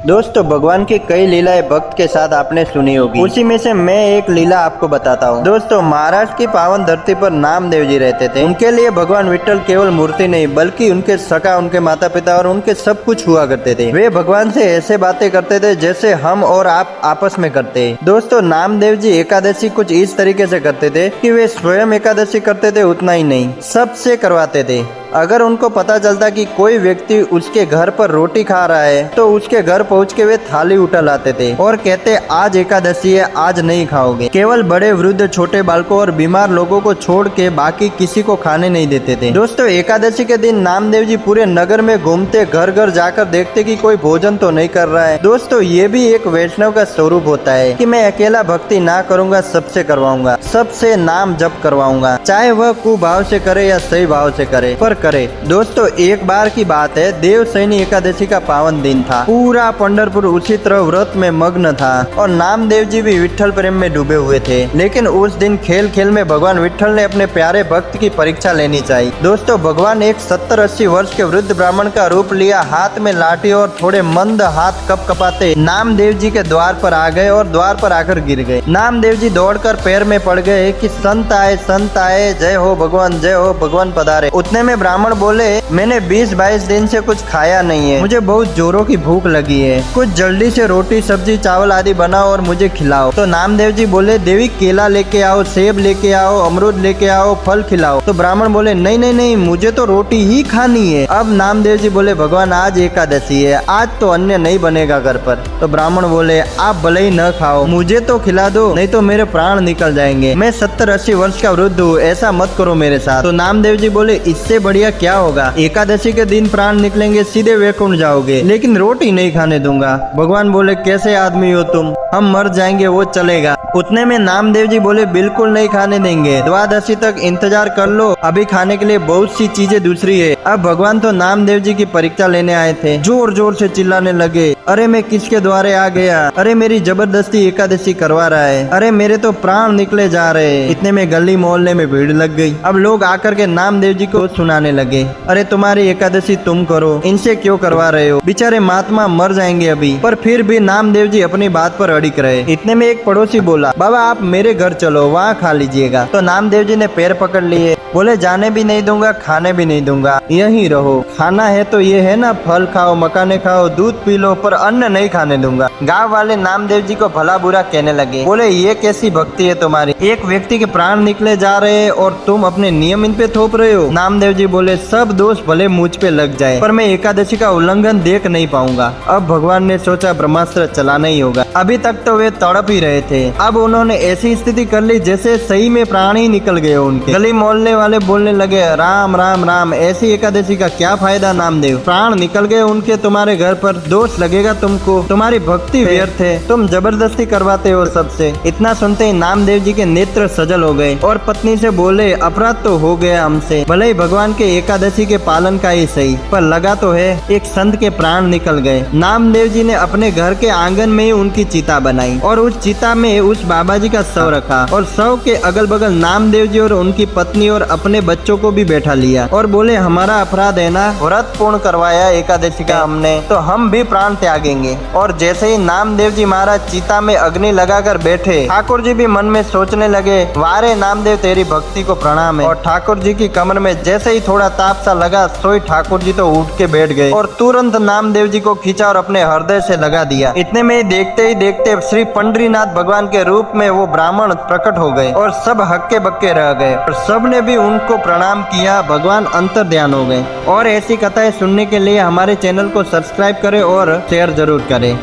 दोस्तों भगवान की कई लीलाएं भक्त के साथ आपने सुनी होगी, उसी में से मैं एक लीला आपको बताता हूँ। दोस्तों महाराष्ट्र की पावन धरती पर नामदेव जी रहते थे। उनके लिए भगवान विट्ठल केवल मूर्ति नहीं बल्कि उनके सखा, उनके माता पिता और उनके सब कुछ हुआ करते थे। वे भगवान से ऐसे बातें करते थे जैसे हम और आप आपस में करते हैं। दोस्तों नामदेव जी एकादशी कुछ इस तरीके से करते थे कि वे स्वयं एकादशी करते थे, उतना ही नहीं सबसे करवाते थे। अगर उनको पता चलता कि कोई व्यक्ति उसके घर पर रोटी खा रहा है तो उसके घर पहुंच के वे थाली उठा लाते थे और कहते आज एकादशी है, आज नहीं खाओगे। केवल बड़े वृद्ध, छोटे बालकों और बीमार लोगों को छोड़ के बाकी किसी को खाने नहीं देते थे। दोस्तों एकादशी के दिन नामदेव जी पूरे नगर में घूमते, घर घर जाकर देखते कि कोई भोजन तो नहीं कर रहा है। दोस्तों ये भी एक वैष्णव का स्वरूप होता है कि मैं अकेला भक्ति ना करूंगा, सबसे करवाऊंगा, सबसे नाम जप करवाऊंगा, चाहे वह कुभाव से करे या सही भाव से करे, पर करे। दोस्तों एक बार की बात है, देवशयनी एकादशी का पावन दिन था। पूरा पंढरपुर उसी तरह व्रत में मग्न था और नामदेव जी भी विट्ठल प्रेम में डूबे हुए थे। लेकिन उस दिन खेल खेल में भगवान विट्ठल ने अपने प्यारे भक्त की परीक्षा लेनी चाहिए। दोस्तों भगवान एक 70-80 वर्ष के वृद्ध ब्राह्मण का रूप लिया, हाथ में लाठी और थोड़े मंद हाथ कप कपाते नामदेव जी के द्वार पर आ गए और द्वार पर आकर गिर गए। नामदेव जी दौड़कर पैर में पड़ गए कि संत आए, जय हो भगवान पधारे। उतने में ब्राह्मण बोले मैंने 20-22 दिन से कुछ खाया नहीं है, मुझे बहुत जोरों की भूख लगी है, कुछ जल्दी से रोटी सब्जी चावल आदि बनाओ और मुझे खिलाओ। तो नामदेव जी बोले देवी केला लेके आओ, सेब लेके आओ, अमरूद लेके आओ, फल खिलाओ। तो ब्राह्मण बोले नहीं मुझे तो रोटी ही खानी है। अब नामदेव जी बोले भगवान आज एकादशी है, आज तो अन्य नहीं बनेगा घर पर। तो ब्राह्मण बोले आप भले ही न खाओ, मुझे तो खिला दो, नहीं तो मेरे प्राण निकल जाएंगे। मैं 70-80 वर्ष का वृद्ध हूँ, ऐसा मत करो मेरे साथ। तो नामदेव जी बोले इससे बढ़िया क्या होगा, एकादशी के दिन प्राण निकलेंगे, सीधे वैकुंठ जाओगे, लेकिन रोटी नहीं खाने दूंगा। भगवान बोले कैसे आदमी हो तुम, हम मर जाएंगे वो चलेगा। उतने में नामदेव जी बोले बिल्कुल नहीं खाने देंगे, द्वादशी तक इंतजार कर लो, अभी खाने के लिए बहुत सी चीजें दूसरी है। अब भगवान तो नामदेव जी की परीक्षा लेने आए थे, जोर जोर से चिल्लाने लगे अरे मैं किसके द्वारे आ गया, अरे मेरी जबरदस्ती एकादशी करवा रहा है, अरे मेरे तो प्राण निकले जा रहे। इतने में गली मोहल्ले में भीड़ लग गई। अब लोग आकर के नामदेव जी को सुनाने लगे अरे तुम्हारी एकादशी तुम करो, इनसे क्यों करवा रहे हो, बेचारे महात्मा मर जाएंगे अभी। पर फिर भी नामदेव जी अपनी बात पर अड़िग रहे। इतने में एक पड़ोसी बोला बाबा आप मेरे घर चलो, वहाँ खा लीजिएगा। तो नामदेव जी ने पैर पकड़ लिए, बोले जाने भी नहीं दूंगा, खाने भी नहीं दूंगा, यहीं रहो। खाना है तो ये है ना, फल खाओ, मकाने खाओ, दूध पी लो, पर अन्न नहीं खाने दूंगा। गांव वाले नामदेव जी को भला बुरा कहने लगे, बोले ये कैसी भक्ति है तुम्हारी, एक व्यक्ति के प्राण निकले जा रहे हैं और तुम अपने नियम इन पे थोप रहे हो। नामदेव जी बोले सब दोष भले मुझ पे लग जाए, पर मैं एकादशी का उल्लंघन देख नहीं पाऊंगा। अब भगवान ने सोचा ब्रह्मास्त्र चलाना ही होगा। अभी तक तो वे तड़प ही रहे थे, अब उन्होंने ऐसी स्थिति कर ली जैसे सही में प्राण ही निकल गए उनके। गली मोहल्ले वाले बोलने लगे राम राम राम, ऐसी एकादशी का क्या फायदा नामदेव, प्राण निकल गए उनके, तुम्हारे घर पर दोष लगेगा तुमको, तुम्हारी भक्ति व्यर्थ है, तुम जबरदस्ती करवाते हो सबसे। इतना सुनते ही नामदेव जी के नेत्र सजल हो गए और पत्नी से बोले अपराध तो हो गया हमसे, भले ही भगवान के एकादशी के पालन का ही सही, पर लगा तो है एक संत के प्राण निकल गए। नामदेव जी ने अपने घर के आंगन में ही उनकी चिता बनाई और उस चिता में उस बाबा जी का शव रखा और शव के अगल बगल नामदेव जी और उनकी पत्नी और अपने बच्चों को भी बैठा लिया और बोले हमारा अपराध है ना, व्रत पूर्ण करवाया एकादशी का हमने, तो हम भी प्राण त्यागेंगे। और जैसे ही नामदेव जी महाराज चिता में अग्नि लगाकर बैठे, ठाकुर जी भी मन में सोचने लगे वारे नामदेव तेरी भक्ति को प्रणाम है। और ठाकुर जी की कमर में जैसे ही थोड़ा ताप सा लगा, सोई ठाकुर जी तो उठ के बैठ गए और तुरंत नामदेव जी को खींचा और अपने हृदय से लगा दिया। इतने में देखते ही देखते श्री पंडरीनाथ भगवान के रूप में वो ब्राह्मण प्रकट हो गए और सब हक्के बक्के रह गए और सब ने भी उनको प्रणाम किया, भगवान अंतर ध्यान हो गए। और ऐसी कथाएं सुनने के लिए हमारे चैनल को सब्सक्राइब करें और शेयर जरूर करें।